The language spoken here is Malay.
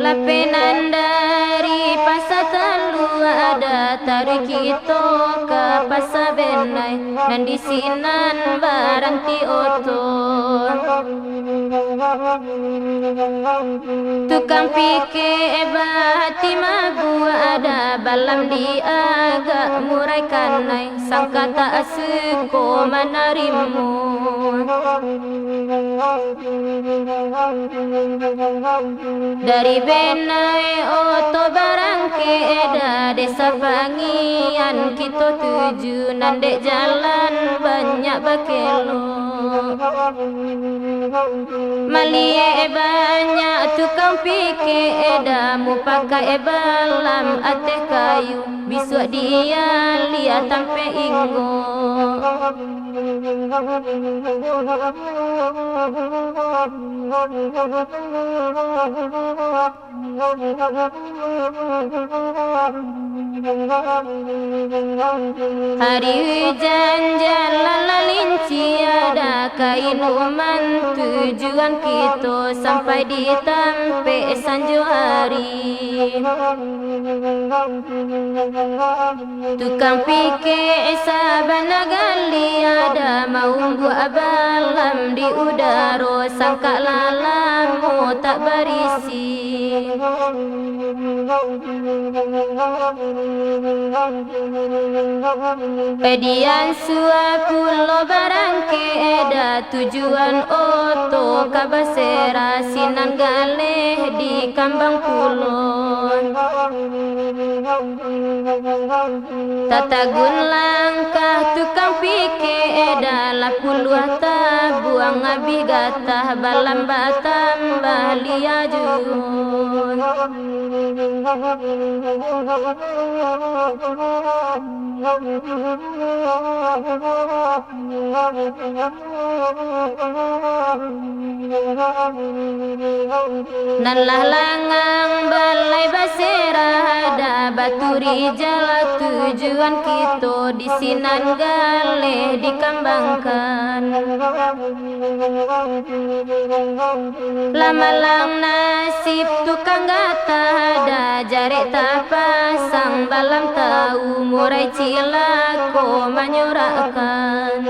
Lapenan dari pasar telu ada tarik kita ke pasar benai dan di sinan barang ti oto. Tukang fikir bati mabu ada balam di agak murai kanai sangka tak suko menarimu. Dari benai oto barang keeda desa Pangian kita tuju nandek jalan banyak bakelo. Malie banyak tukang fikir edamu pakai balam ate kayu bisuk dia lihat sampai inggo. Hari hujan jalan lalinci ada kain uman tujuan kita sampai di tampe sanjo hari. Tukang fikir sabana gali ada mau buat balam di udara sangka lalamu tak berisi. Pedian suapulo barang keeda tujuan oto kabasera sinan galeh di kambang pulo. Tatagun langkah tukang fikir adalah puluh buang abi gatah balam batambah liajun. Nalah langang balai basera ada baturi jala tujuan kita di sinan galeh dikembangkan. Lamalang nasib tukang gata ada jarik tak pasang balam tahu murai cilako menyurakkan.